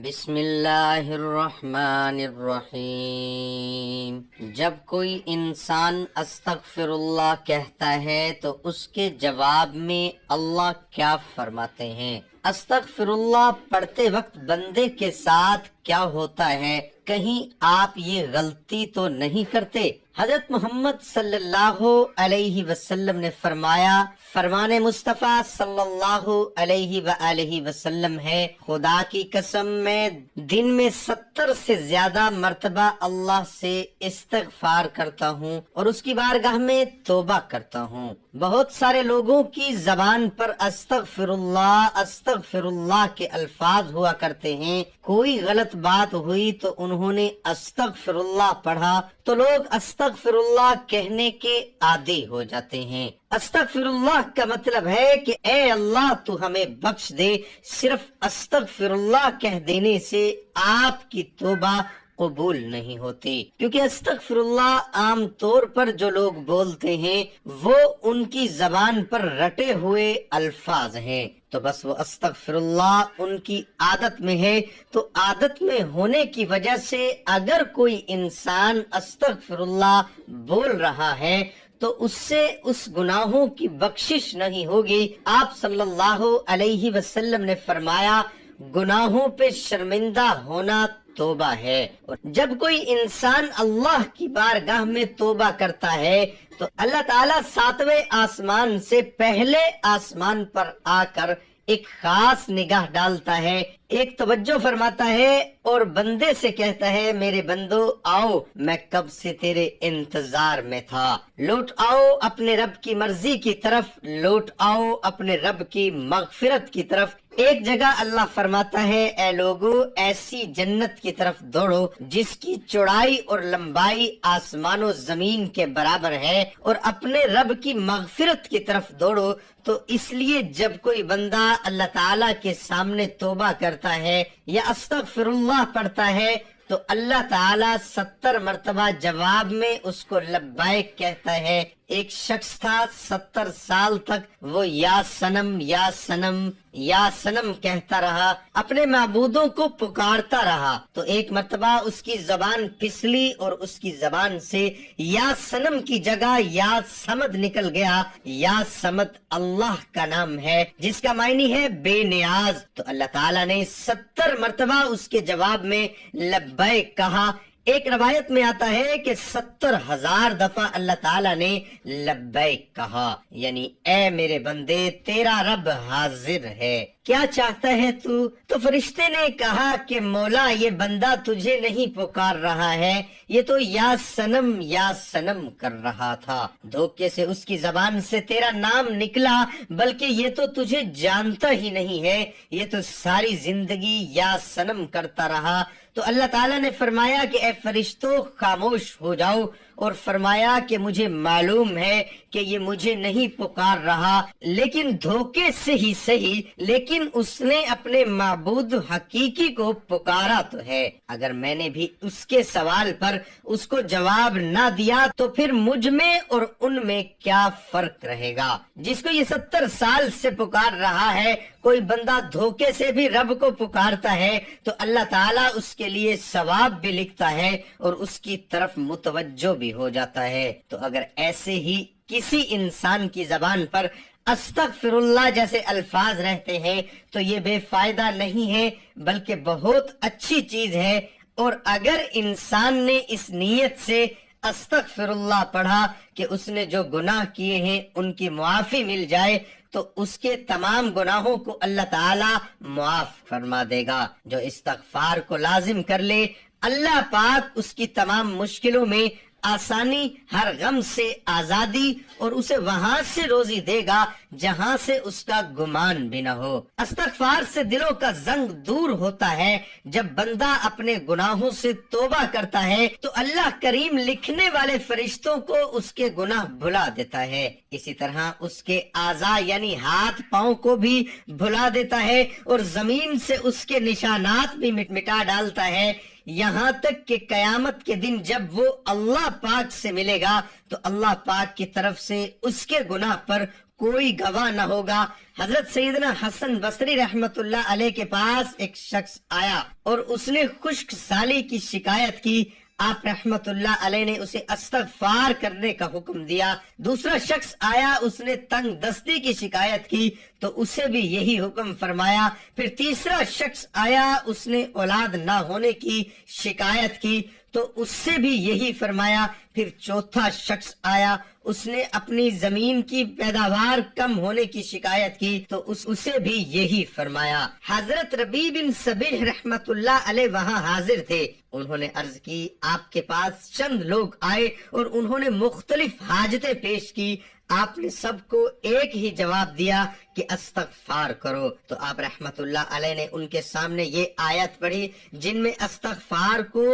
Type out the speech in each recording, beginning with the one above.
بسم اللہ الرحمن الرحیم۔ جب کوئی انسان استغفر اللہ کہتا ہے تو اس کے جواب میں اللہ کیا فرماتے ہیں؟ استغفر اللہ پڑھتے وقت بندے کے ساتھ کیا ہوتا ہے؟ کہیں آپ یہ غلطی تو نہیں کرتے؟ حضرت محمد صلی اللہ علیہ وسلم نے فرمایا، فرمان مصطفیٰ صلی اللہ علیہ وآلہ وسلم ہے، خدا کی قسم میں دن میں 70 سے زیادہ مرتبہ اللہ سے استغفار کرتا ہوں اور اس کی بارگاہ میں توبہ کرتا ہوں۔ بہت سارے لوگوں کی زبان پر استغفر اللہ کے الفاظ ہوا کرتے ہیں۔ کوئی غلط بات ہوئی تو انہوں نے استغفر اللہ پڑھا تو لوگ استغفر اللہ کہنے کے عادی ہو جاتے ہیں۔ استغفر اللہ کا مطلب ہے کہ اے اللہ تو ہمیں بخش دے۔ صرف استغفر اللہ کہہ دینے سے آپ کی توبہ قبول نہیں ہوتی، کیونکہ استغفر اللہ عام طور پر جو لوگ بولتے ہیں وہ ان کی زبان پر رٹے ہوئے الفاظ ہیں، تو بس وہ استغفر اللہ ان کی عادت میں ہے۔ تو عادت میں ہونے کی وجہ سے اگر کوئی انسان استغفر اللہ بول رہا ہے تو اس سے اس گناہوں کی بخشش نہیں ہوگی۔ آپ صلی اللہ علیہ وسلم نے فرمایا، گناہوں پہ شرمندہ ہونا توبہ ہے، اور جب کوئی انسان اللہ کی بارگاہ میں توبہ کرتا ہے تو اللہ تعالیٰ 7ویں آسمان سے پہلے آسمان پر آ کر ایک خاص نگاہ ڈالتا ہے، ایک توجہ فرماتا ہے اور بندے سے کہتا ہے، میرے بندو آؤ، میں کب سے تیرے انتظار میں تھا، لوٹ آؤ اپنے رب کی مرضی کی طرف، لوٹ آؤ اپنے رب کی مغفرت کی طرف۔ ایک جگہ اللہ فرماتا ہے، اے لوگو ایسی جنت کی طرف دوڑو جس کی چوڑائی اور لمبائی آسمان و زمین کے برابر ہے، اور اپنے رب کی مغفرت کی طرف دوڑو۔ تو اس لیے جب کوئی بندہ اللہ تعالیٰ کے سامنے توبہ کرتا ہے یا استغفر اللہ پڑھتا ہے تو اللہ تعالیٰ 70 مرتبہ جواب میں اس کو لبیک کہتا ہے۔ ایک شخص تھا 70 سال تک وہ یا سنم یا سنم یا سنم کہتا رہا، اپنے معبودوں کو پکارتا رہا، تو ایک مرتبہ اس کی زبان پھسلی اور اس کی زبان سے یا سنم کی جگہ یا سمد نکل گیا۔ یا سمد اللہ کا نام ہے جس کا معنی ہے بے نیاز، تو اللہ تعالیٰ نے 70 مرتبہ اس کے جواب میں لبیک کہا۔ ایک روایت میں آتا ہے کہ 70,000 دفعہ اللہ تعالیٰ نے لبیک کہا، یعنی اے میرے بندے تیرا رب حاضر ہے، کیا چاہتا ہے تو فرشتے نے کہا کہ مولا یہ بندہ تجھے نہیں پکار رہا ہے، یہ تو یا سنم کر رہا تھا، دھوکے سے اس کی زبان سے تیرا نام نکلا، بلکہ یہ تو تجھے جانتا ہی نہیں ہے، یہ تو ساری زندگی یا سنم کرتا رہا۔ تو اللہ تعالیٰ نے فرمایا کہ اے فرشتوں خاموش ہو جاؤ، اور فرمایا کہ مجھے معلوم ہے کہ یہ مجھے نہیں پکار رہا، لیکن دھوکے سے ہی صحیح، لیکن اس نے اپنے معبود حقیقی کو پکارا تو ہے۔ اگر میں نے بھی اس کے سوال پر اس کو جواب نہ دیا تو پھر مجھ میں اور ان میں کیا فرق رہے گا؟ جس کو یہ 70 سال سے پکار رہا ہے، کوئی بندہ دھوکے سے بھی رب کو پکارتا ہے تو اللہ تعالیٰ اس کے لیے ثواب بھی لکھتا ہے اور اس کی طرف متوجہ بھی ہو جاتا ہے۔ تو اگر ایسے ہی کسی انسان کی زبان پر استغفر اللہ جیسے الفاظ رہتے ہیں تو یہ بے فائدہ نہیں ہے بلکہ بہت اچھی چیز ہے، اور اگر انسان نے اس نیت سے استغفر اللہ پڑھا کہ اس نے جو گناہ کیے ہیں ان کی معافی مل جائے تو اس کے تمام گناہوں کو اللہ تعالیٰ معاف فرما دے گا۔ جو استغفار کو لازم کر لے اللہ پاک اس کی تمام مشکلوں میں آسانی، ہر غم سے آزادی، اور اسے وہاں سے روزی دے گا جہاں سے اس کا گمان بھی نہ ہو۔ استغفار سے دلوں کا زنگ دور ہوتا ہے۔ جب بندہ اپنے گناہوں سے توبہ کرتا ہے تو اللہ کریم لکھنے والے فرشتوں کو اس کے گناہ بھلا دیتا ہے، اسی طرح اس کے اعضاء یعنی ہاتھ پاؤں کو بھی بھلا دیتا ہے، اور زمین سے اس کے نشانات بھی مٹا ڈالتا ہے، یہاں تک کہ قیامت کے دن جب وہ اللہ پاک سے ملے گا تو اللہ پاک کی طرف سے اس کے گناہ پر کوئی گواہ نہ ہوگا۔ حضرت سیدنا حسن بصری رحمت اللہ علیہ کے پاس ایک شخص آیا اور اس نے خشک سالی کی شکایت کی. آپ رحمت اللہ علیہ نے اسے استغفار کرنے کا حکم دیا. دوسرا شخص آیا, اس نے تنگ دستی کی شکایت کی تو اسے بھی یہی حکم فرمایا. پھر تیسرا شخص آیا, اس نے اولاد نہ ہونے کی شکایت کی تو اس سے بھی یہی فرمایا. پھر چوتھا شخص آیا, اس نے اپنی زمین کی پیداوار کم ہونے کی شکایت کی تو اسے بھی یہی فرمایا. حضرت ربیع بن سبیح رحمت اللہ علیہ وہاں حاضر تھے. انہوں نے عرض کی, آپ کے پاس چند لوگ آئے اور انہوں نے مختلف حاجتیں پیش کی. آپ نے سب کو ایک ہی جواب دیا کہ استغفار کرو. تو آپ رحمت اللہ علیہ نے ان کے سامنے یہ آیت پڑھی جن میں استغفار کو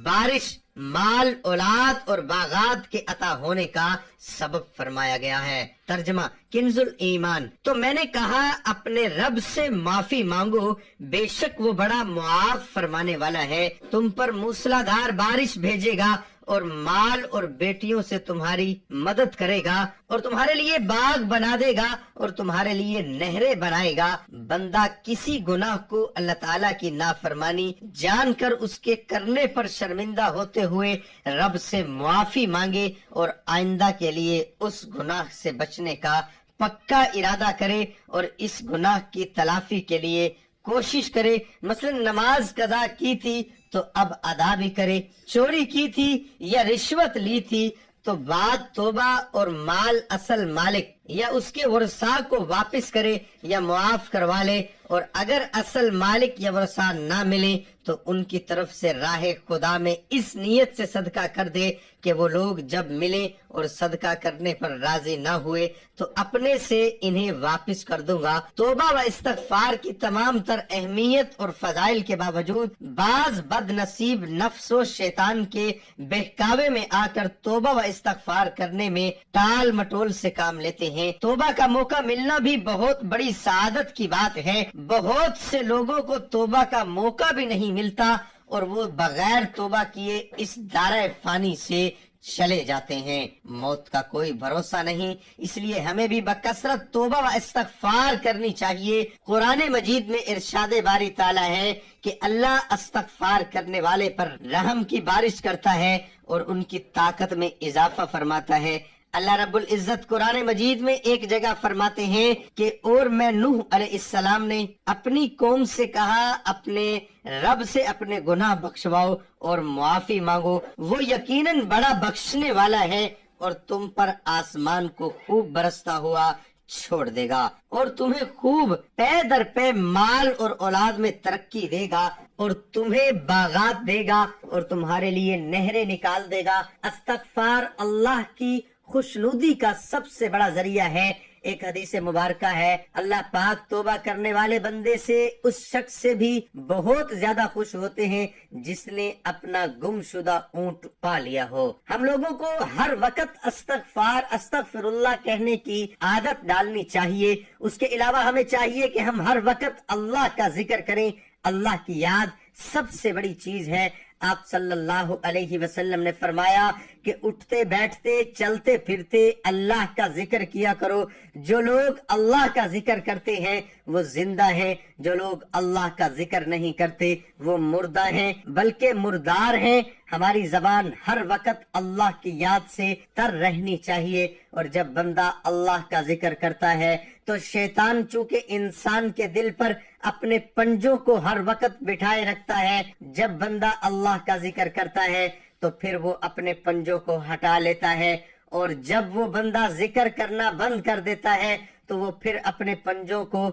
بارش, مال, اولاد اور باغات کے عطا ہونے کا سبب فرمایا گیا ہے. ترجمہ کنز الایمان. تو میں نے کہا اپنے رب سے معافی مانگو, بے شک وہ بڑا معاف فرمانے والا ہے. تم پر موسلادھار بارش بھیجے گا اور مال اور بیٹیوں سے تمہاری مدد کرے گا اور تمہارے لیے باغ بنا دے گا اور تمہارے لیے نہریں بنائے گا. بندہ کسی گناہ کو اللہ تعالیٰ کی نافرمانی جان کر اس کے کرنے پر شرمندہ ہوتے ہوئے رب سے معافی مانگے اور آئندہ کے لیے اس گناہ سے بچنے کا پکا ارادہ کرے اور اس گناہ کی تلافی کے لیے کوشش کرے. مثلا نماز قضا کی تھی تو اب ادا بھی کرے, چوری کی تھی یا رشوت لی تھی تو بعد توبہ اور مال اصل مالک یا اس کے ورثاء کو واپس کرے یا معاف کروا لے, اور اگر اصل مالک یا ورثاء نہ ملے تو ان کی طرف سے راہ خدا میں اس نیت سے صدقہ کر دے کہ وہ لوگ جب ملے اور صدقہ کرنے پر راضی نہ ہوئے تو اپنے سے انہیں واپس کر دوں گا. توبہ و استغفار کی تمام تر اہمیت اور فضائل کے باوجود بعض بد نصیب نفس و شیطان کے بہکاوے میں آ کر توبہ و استغفار کرنے میں ٹال مٹول سے کام لیتے ہیں. توبہ کا موقع ملنا بھی بہت بڑی سعادت کی بات ہے. بہت سے لوگوں کو توبہ کا موقع بھی نہیں ملتا اور وہ بغیر توبہ کیے اس دائرہ فانی سے چلے جاتے ہیں. موت کا کوئی بھروسہ نہیں, اس لیے ہمیں بھی بکثرت توبہ و استغفار کرنی چاہیے. قرآن مجید میں ارشاد باری تعالیٰ ہے کہ اللہ استغفار کرنے والے پر رحم کی بارش کرتا ہے اور ان کی طاقت میں اضافہ فرماتا ہے. اللہ رب العزت قرآن مجید میں ایک جگہ فرماتے ہیں کہ اور میں نوح علیہ السلام نے اپنی قوم سے کہا اپنے رب سے اپنے گناہ بخشواؤ اور معافی مانگو, وہ یقیناً بڑا بخشنے والا ہے اور تم پر آسمان کو خوب برستا ہوا چھوڑ دے گا اور تمہیں خوب پے در پے مال اور اولاد میں ترقی دے گا اور تمہیں باغات دے گا اور تمہارے لیے نہریں نکال دے گا. استغفار اللہ کی خوشنودی کا سب سے بڑا ذریعہ ہے. ایک حدیث مبارکہ ہے, اللہ پاک توبہ کرنے والے بندے سے اس شخص سے بھی بہت زیادہ خوش ہوتے ہیں جس نے اپنا گم شدہ اونٹ پا لیا ہو. ہم لوگوں کو ہر وقت استغفر اللہ کہنے کی عادت ڈالنی چاہیے. اس کے علاوہ ہمیں چاہیے کہ ہم ہر وقت اللہ کا ذکر کریں. اللہ کی یاد سب سے بڑی چیز ہے. آپ صلی اللہ علیہ وسلم نے فرمایا کہ اٹھتے بیٹھتے چلتے پھرتے اللہ کا ذکر کیا کرو. جو لوگ اللہ کا ذکر کرتے ہیں وہ زندہ ہیں, جو لوگ اللہ کا ذکر نہیں کرتے وہ مردہ ہیں بلکہ مردار ہیں. ہماری زبان ہر وقت اللہ کی یاد سے تر رہنی چاہیے, اور جب بندہ اللہ کا ذکر کرتا ہے تو شیطان چونکہ انسان کے دل پر اپنے پنجوں کو ہر وقت بٹھائے رکھتا ہے, جب بندہ اللہ کا ذکر کرتا ہے تو پھر وہ اپنے پنجوں کو ہٹا لیتا ہے, اور جب وہ بندہ ذکر کرنا بند کر دیتا ہے تو وہ پھر اپنے پنجوں کو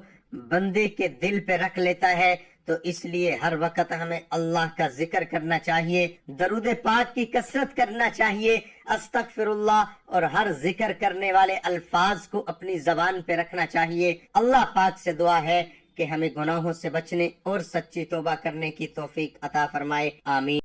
بندے کے دل پہ رکھ لیتا ہے. تو اس لیے ہر وقت ہمیں اللہ کا ذکر کرنا چاہیے, درود پاک کی کثرت کرنا چاہیے, استغفر اللہ اور ہر ذکر کرنے والے الفاظ کو اپنی زبان پہ رکھنا چاہیے. اللہ پاک سے دعا ہے کہ ہمیں گناہوں سے بچنے اور سچی توبہ کرنے کی توفیق عطا فرمائے. آمین.